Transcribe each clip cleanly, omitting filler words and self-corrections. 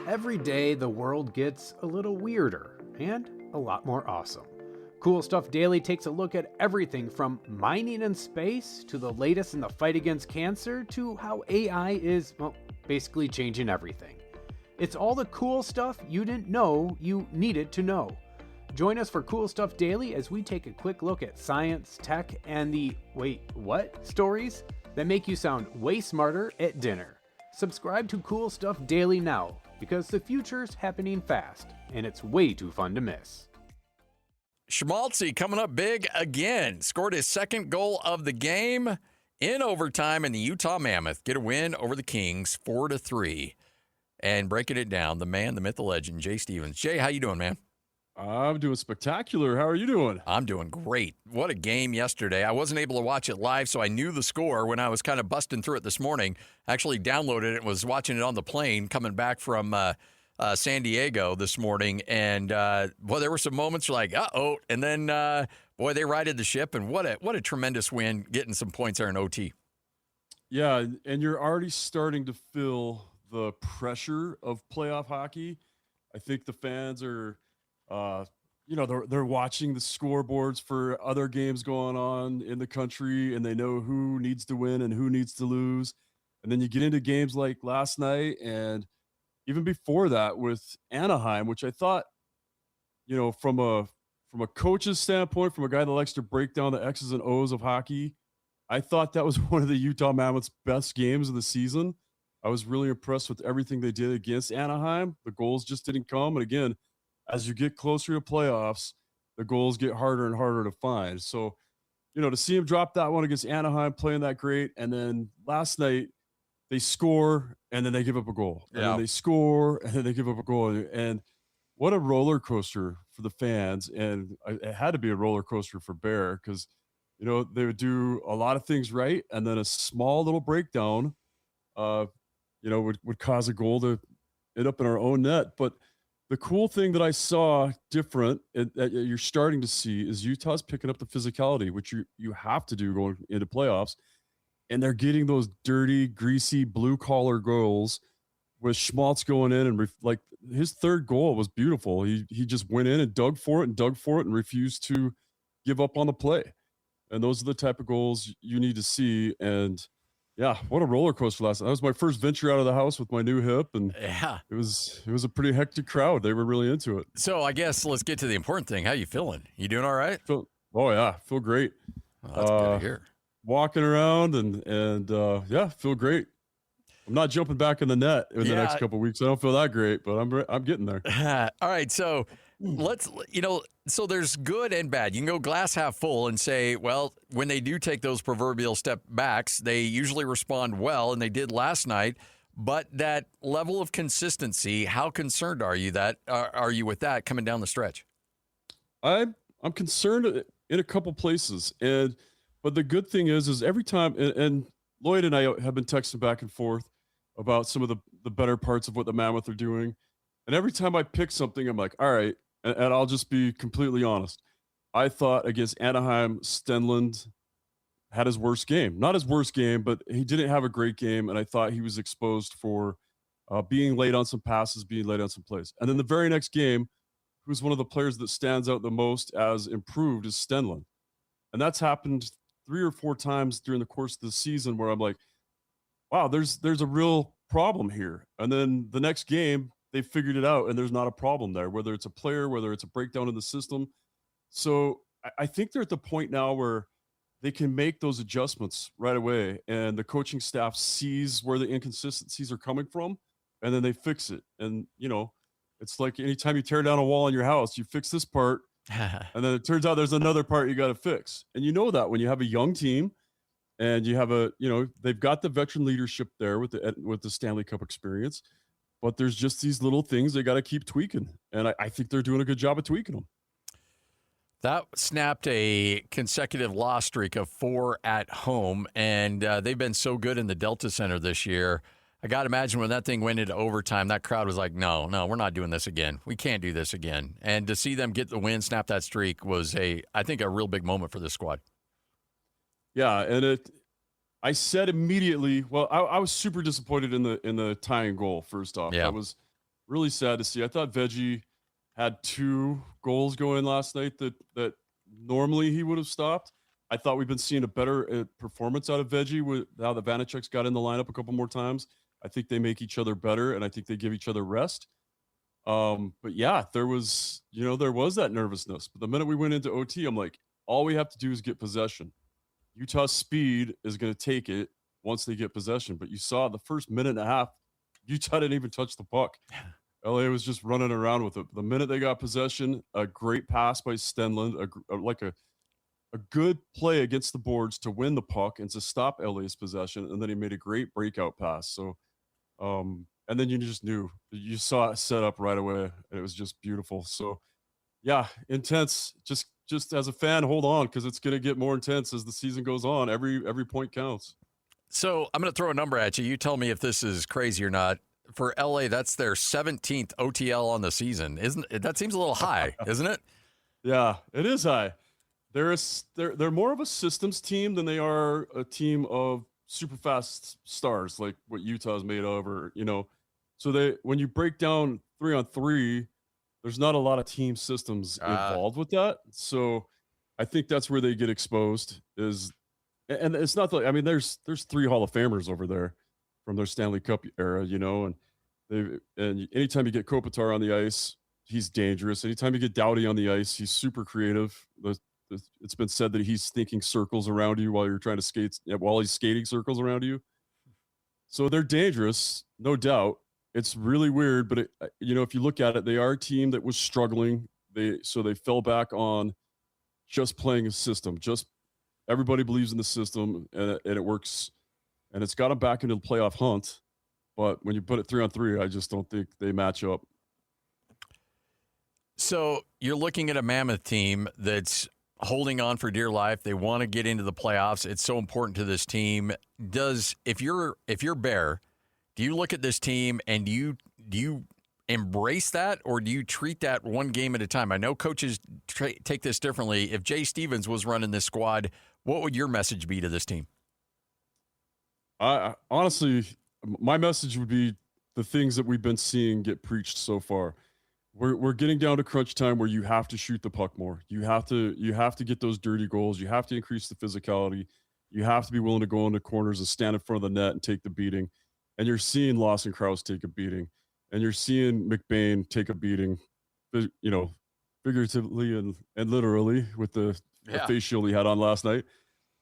Every day, the world gets a little weirder and a lot more awesome. Cool Stuff Daily takes a look at everything from mining in space to the latest in the fight against cancer to how AI is, well, basically changing everything. It's all the cool stuff you didn't know you needed to know. Join us for Cool Stuff Daily as we take a quick look at science, tech, and the wait, what stories that make you sound way smarter at dinner. Subscribe to Cool Stuff Daily now, because the future's happening fast, and it's way too fun to miss. Schmaltzy coming up big again. Scored his second goal of the game in overtime, and the Utah Mammoth get a win over the Kings 4-3. And breaking it down, the man, the myth, the legend, Jay Stevens. Jay, how you doing, man? I'm doing spectacular. How are you doing? I'm doing great. What a game yesterday. I wasn't able to watch it live, so I knew the score when I was kind of busting through it this morning. Actually downloaded it and was watching it on the plane coming back from San Diego this morning. And, boy, there were some moments like, uh-oh. And then, boy, they righted the ship. And what a tremendous win, getting some points there in OT. Yeah, and you're already starting to feel the pressure of playoff hockey. I think the fans are they're watching the scoreboards for other games going on in the country, and they know who needs to win and who needs to lose. And then you get into games like last night and even before that with Anaheim, which I thought, from a coach's standpoint, from a guy that likes to break down the X's and O's of hockey, I thought that was one of the Utah Mammoth's best games of the season. I was really impressed with everything they did against Anaheim. The goals just didn't come. And again, as you get closer to playoffs, the goals get harder and harder to find. So, to see him drop that one against Anaheim, playing that great, and then last night they score and then they give up a goal. And then they score and then they give up a goal. And what a roller coaster for the fans. And it had to be a roller coaster for Bear because, they would do a lot of things right, and then a small little breakdown, would cause a goal to end up in our own net. But the cool thing that I saw different that you're starting to see is Utah's picking up the physicality, which you have to do going into playoffs. And they're getting those dirty, greasy, blue-collar goals with Schmaltz going in and his third goal was beautiful. He just went in and dug for it and refused to give up on the play. And those are the type of goals you need to see. And yeah, what a roller coaster last night. That was my first venture out of the house with my new hip, and it was a pretty hectic crowd. They were really into it. So I guess let's get to the important thing. How you feeling? You doing all right? Feel great. Well, that's good to hear. Walking around and feel great. I'm not jumping back in the net in the next couple of weeks. I don't feel that great, but I'm getting there. All right, so so there's good and bad. You can go glass half full and say, well, when they do take those proverbial step backs, they usually respond well, and they did last night. But that level of consistency, how concerned are you with that coming down the stretch? I'm concerned in a couple places, but the good thing is every time, and Lloyd and I have been texting back and forth about some of the better parts of what the Mammoth are doing. And every time I pick something, I'm like, all right, and I'll just be completely honest. I thought against Anaheim, Stenlund had his worst game. Not his worst game, but he didn't have a great game, and I thought he was exposed for being late on some passes, being late on some plays. And then the very next game, who's one of the players that stands out the most as improved is Stenlund. And that's happened 3 or 4 times during the course of the season where I'm like, wow, there's a real problem here. And then the next game, they figured it out, and there's not a problem there, whether it's a player, whether it's a breakdown in the system. So I think they're at the point now where they can make those adjustments right away, and the coaching staff sees where the inconsistencies are coming from, and then they fix it. And, it's like anytime you tear down a wall in your house, you fix this part, and then it turns out there's another part you got to fix. And that when you have a young team and you have they've got the veteran leadership there with the Stanley Cup experience, but there's just these little things they got to keep tweaking. And I think they're doing a good job of tweaking them. That snapped a consecutive loss streak of 4 at home, and they've been so good in the Delta Center this year. I got to imagine when that thing went into overtime, that crowd was like, no, we're not doing this again. We can't do this again. And to see them get the win, snap that streak, was I think a real big moment for this squad. Yeah, and I said immediately, well, I was super disappointed in the tying goal, first off. Yeah. really sad to see. I thought Veggie had 2 goals go in last night that normally he would have stopped. I thought we've been seeing a better performance out of Veggie with now that Vanacek's got in the lineup a couple more times. I think they make each other better, and I think they give each other rest. But yeah, there was that nervousness. But the minute we went into OT, I'm like, all we have to do is get possession. Utah's speed is going to take it once they get possession. But you saw the first minute and a half, Utah didn't even touch the puck. LA was just running around with it. The minute they got possession, a great pass by Stenlund, a good play against the boards to win the puck and to stop LA's possession. And then he made a great breakout pass. So, and then you just knew, you saw it set up right away. And it was just beautiful. So, yeah, intense. Just as a fan, hold on, because it's going to get more intense as the season goes on. Every point counts. So I'm going to throw a number at you. You tell me if this is crazy or not. For LA, that's their 17th OTL on the season. That seems a little high, isn't it? Yeah, it is high. They're more of a systems team than they are a team of super fast stars like what Utah's made of, or So when you break down 3-on-3, there's not a lot of team systems involved with that. So I think that's where they get exposed. And it's not like, I mean, there's 3 Hall of Famers over there from their Stanley Cup era, and anytime you get Kopitar on the ice, he's dangerous. Anytime you get Doughty on the ice, he's super creative. It's been said that he's thinking circles around you while you're trying to skate, while he's skating circles around you. So they're dangerous, no doubt. It's really weird, but if you look at it, they are a team that was struggling. They fell back on just playing a system. Just everybody believes in the system, and it works, and it's got them back into the playoff hunt. But when you put it 3-on-3, I just don't think they match up. So you're looking at a Mammoth team that's holding on for dear life. They want to get into the playoffs. It's so important to this team. If you're Bear, do you look at this team and do you embrace that, or do you treat that one game at a time? I know coaches take this differently. If Jay Stevens was running this squad, what would your message be to this team? Honestly, my message would be the things that we've been seeing get preached so far. We're getting down to crunch time where you have to shoot the puck more. You have to get those dirty goals. You have to increase the physicality. You have to be willing to go into corners and stand in front of the net and take the beating. And you're seeing Lawson Krause take a beating, and you're seeing McBain take a beating, figuratively and literally with the face shield he had on last night.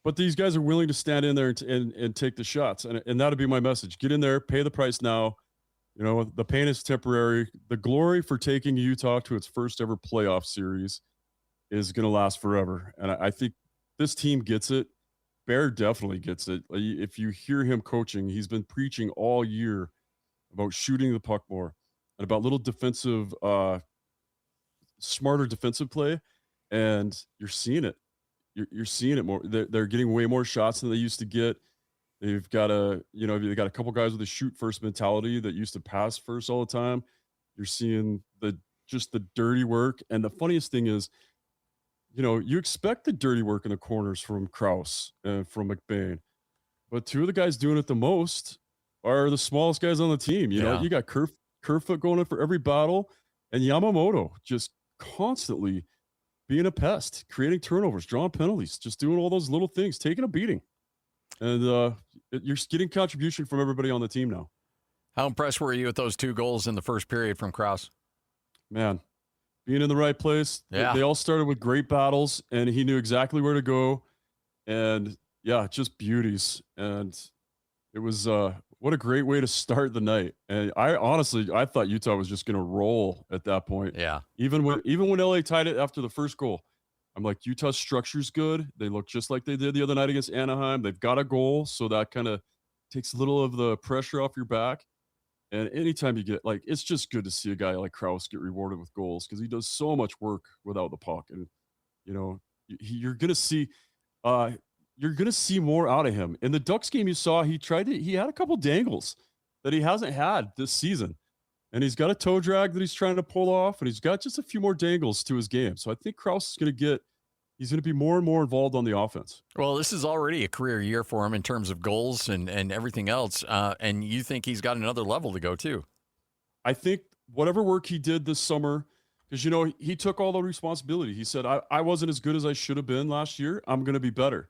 But these guys are willing to stand in there and take the shots. And that'd be my message. Get in there, pay the price now. The pain is temporary. The glory for taking Utah to its first ever playoff series is going to last forever. And I think this team gets it. Bear definitely gets it. If you hear him coaching, he's been preaching all year about shooting the puck more and about little defensive, smarter defensive play. And you're seeing it. You're seeing it more. They're getting way more shots than they used to get. They've got they got a couple guys with a shoot first mentality that used to pass first all the time. You're seeing the dirty work. And the funniest thing is, you expect the dirty work in the corners from Krause and from McBain, but 2 of the guys doing it the most are the smallest guys on the team. You got Kerfoot going in for every battle, and Yamamoto just constantly being a pest, creating turnovers, drawing penalties, just doing all those little things, taking a beating. And you're getting contribution from everybody on the team now. How impressed were you with those 2 goals in the first period from Krause? Man, being in the right place. Yeah. They all started with great battles, and he knew exactly where to go. And, yeah, just beauties. And it was what a great way to start the night. And I thought Utah was just going to roll at that point. Yeah. Even when LA tied it after the first goal, I'm like, Utah's structure's good. They look just like they did the other night against Anaheim. They've got a goal, so that kind of takes a little of the pressure off your back. And anytime you get, it's just good to see a guy like Krause get rewarded with goals, because he does so much work without the puck. And, you're going to see more out of him. In the Ducks game, you saw he had a couple dangles that he hasn't had this season. And he's got a toe drag that he's trying to pull off, and he's got just a few more dangles to his game. So I think Krause is going to he's going to be more and more involved on the offense. Well, this is already a career year for him in terms of goals and everything else. And you think he's got another level to go too? I think whatever work he did this summer, because he took all the responsibility. He said, I wasn't as good as I should have been last year. I'm going to be better.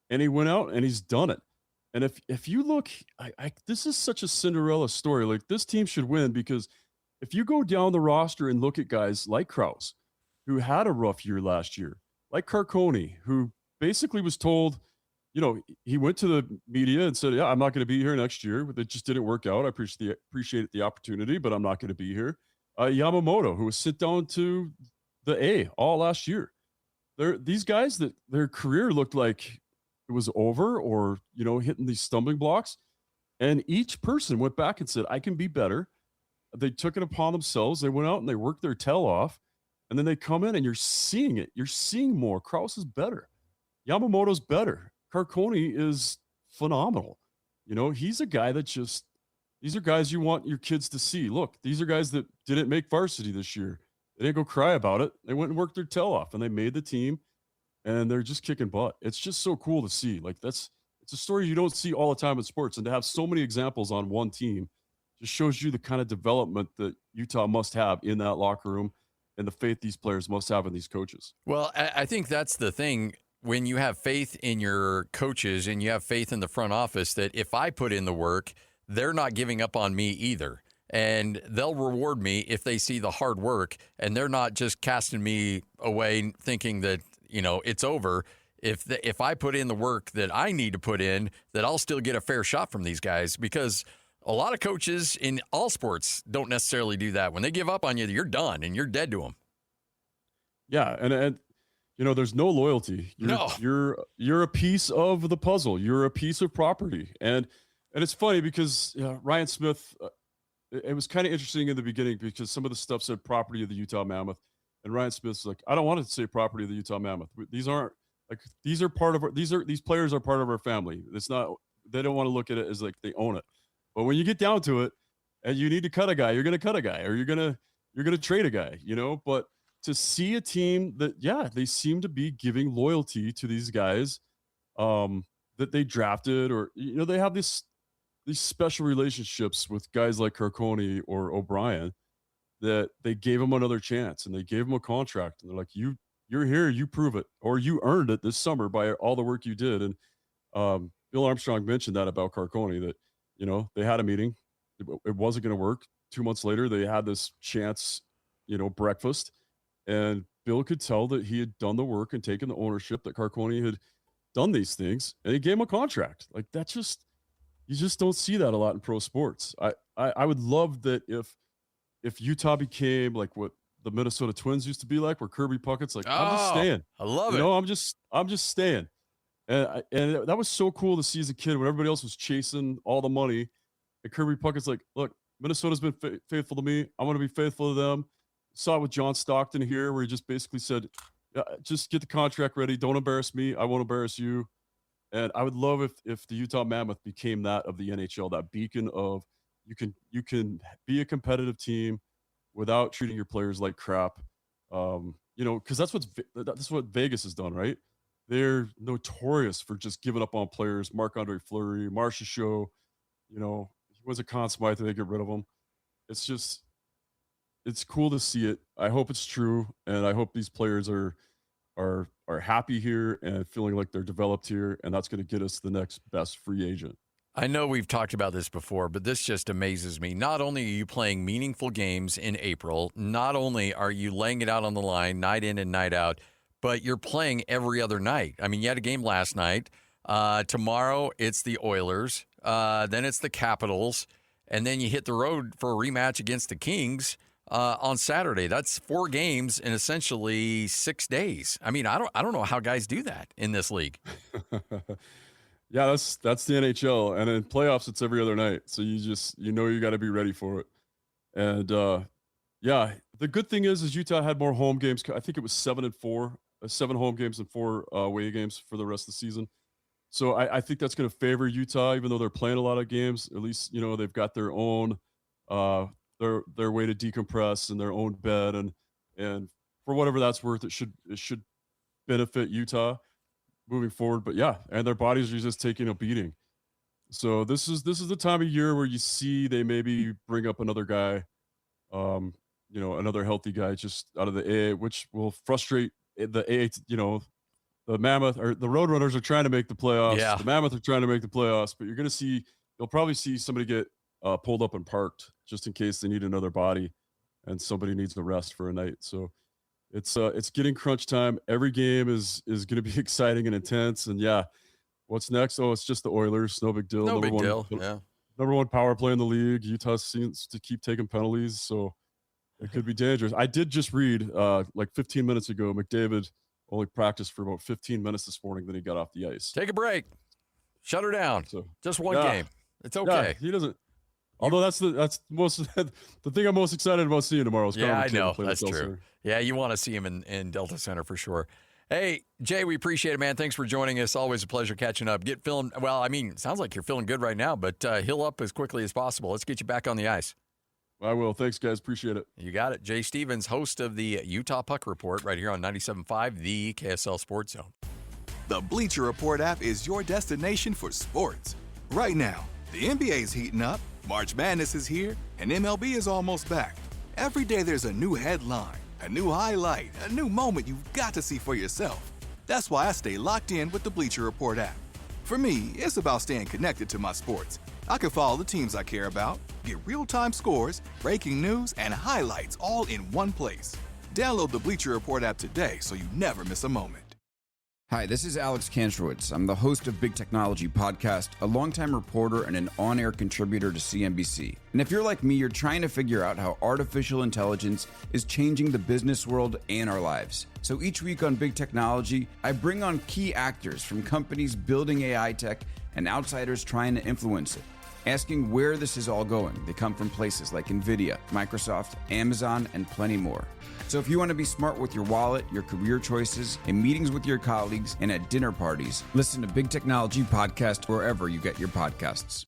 And he went out and he's done it. And if you look, this is such a Cinderella story. Like, this team should win, because if you go down the roster and look at guys like Krause, who had a rough year last year, like Carcone, who basically was told, he went to the media and said, yeah, I'm not going to be here next year. It just didn't work out. I appreciate the opportunity, but I'm not going to be here. Yamamoto, who was sent down to the A all last year. These guys that their career looked like it was over, or, hitting these stumbling blocks. And each person went back and said, I can be better. They took it upon themselves. They went out and they worked their tail off. And then they come in and you're seeing it. You're seeing more. Krause is better. Yamamoto's better. Carcone is phenomenal. He's a guy that these are guys you want your kids to see. Look, these are guys that didn't make varsity this year. They didn't go cry about it. They went and worked their tail off, and they made the team, and they're just kicking butt. It's just so cool to see. Like, it's a story you don't see all the time in sports, and to have so many examples on one team just shows you the kind of development that Utah must have in that locker room, and the faith these players must have in these coaches. Well, I think that's the thing. When you have faith in your coaches and you have faith in the front office, that if I put in the work, they're not giving up on me either. And they'll reward me if they see the hard work, and they're not just casting me away thinking that, it's over. If I put in the work that I need to put in, that I'll still get a fair shot from these guys, because a lot of coaches in all sports don't necessarily do that. When they give up on you, you're done and you're dead to them. Yeah. And there's no loyalty. You're a piece of the puzzle. You're a piece of property. And it's funny because Ryan Smith, it was kind of interesting in the beginning, because some of the stuff said property of the Utah Mammoth, and Ryan Smith's like, I don't want to say property of the Utah Mammoth. These players are part of our family. It's not, they don't want to look at it as like they own it. But when you get down to it and you need to cut a guy, you're going to cut a guy, or you're going to trade a guy, but to see a team that, they seem to be giving loyalty to these guys that they drafted, or, they have these special relationships with guys like Carcone or O'Brien, that they gave him another chance and they gave him a contract. And they're like, you're here, you prove it, or you earned it this summer by all the work you did. And Bill Armstrong mentioned that about Carcone, that, they had a meeting. It wasn't going to work. 2 months later, they had this chance, breakfast. And Bill could tell that he had done the work and taken the ownership, that Carcone had done these things, and he gave him a contract. Like, you just don't see that a lot in pro sports. I would love that if Utah became like what the Minnesota Twins used to be like, where Kirby Puckett's like, I'm just staying. I love it. I'm just staying. And that was so cool to see as a kid, when everybody else was chasing all the money, and Kirby Puckett's like, look, Minnesota's been faithful to me. I want to be faithful to them. Saw it with John Stockton here, where he just basically said, just get the contract ready. Don't embarrass me. I won't embarrass you. And I would love if the Utah Mammoth became that of the NHL, that beacon of you can be a competitive team without treating your players like crap. Because that's what Vegas has done, right? They're notorious for just giving up on players. Marc-Andre Fleury, Marcia Show, he was a Conn Smythe, they get rid of him. It's cool to see it. I hope it's true, and I hope these players are happy here and feeling like they're developed here, and that's going to get us the next best free agent. I know we've talked about this before, but this just amazes me. Not only are you playing meaningful games in April, not only are you laying it out on the line night in and night out, but you're playing every other night. I mean, you had a game last night. Tomorrow, it's the Oilers. Then it's the Capitals. And then you hit the road for a rematch against the Kings on Saturday. That's 4 games in essentially 6 days. I mean, I don't know how guys do that in this league. Yeah, that's the NHL, and in playoffs it's every other night. So you got to be ready for it. And the good thing is Utah had more home games. I think it was 7-4, 7 home games and 4 away games for the rest of the season. So I think that's going to favor Utah, even though they're playing a lot of games. At least they've got their own their way to decompress in their own bed, and for whatever that's worth, it should benefit Utah moving forward. But yeah, and their bodies are just taking a beating. So this is the time of year where you see they maybe bring up another guy Another healthy guy just out of the A, which will frustrate the A. The Mammoth or the Roadrunners are trying to make the playoffs. Yeah. The Mammoth are trying to make the playoffs, but you'll probably see somebody get pulled up and parked just in case they need another body and somebody needs a rest for a night. So it's getting crunch time. Every game is going to be exciting and intense. And yeah, what's next? Oh, it's just the Oilers. No big deal. No big deal. Yeah. Number one power play in the league. Utah seems to keep taking penalties, so it could be dangerous. I did just read like 15 minutes ago, McDavid only practiced for about 15 minings this morning, then he got off the ice. Take a break. Shut her down. So, just one game. It's okay. Yeah, he doesn't. Although that's the most the thing I'm most excited about seeing tomorrow is Connor McDavid I know play that's true. Center. Yeah, you want to see him in Delta Center for sure. Hey, Jay, we appreciate it, man. Thanks for joining us. Always a pleasure catching up. Sounds like you're feeling good right now, but heal up as quickly as possible. Let's get you back on the ice. I will. Thanks, guys. Appreciate it. You got it. Jay Stevens, host of the Utah Puck Report right here on 97.5, the KSL Sports Zone. The Bleacher Report app is your destination for sports. Right now, the NBA is heating up, March Madness is here, and MLB is almost back. Every day there's a new headline, a new highlight, a new moment you've got to see for yourself. That's why I stay locked in with the Bleacher Report app. For me, it's about staying connected to my sports. I can follow the teams I care about, get real-time scores, breaking news, and highlights all in one place. Download the Bleacher Report app today so you never miss a moment. Hi, this is Alex Kantrowitz. I'm the host of Big Technology Podcast, a longtime reporter and an on-air contributor to CNBC. And if you're like me, you're trying to figure out how artificial intelligence is changing the business world and our lives. So each week on Big Technology, I bring on key actors from companies building AI tech and outsiders trying to influence it, asking where this is all going. They come from places like NVIDIA, Microsoft, Amazon, and plenty more. So if you want to be smart with your wallet, your career choices, in meetings with your colleagues, and at dinner parties, listen to Big Technology Podcast wherever you get your podcasts.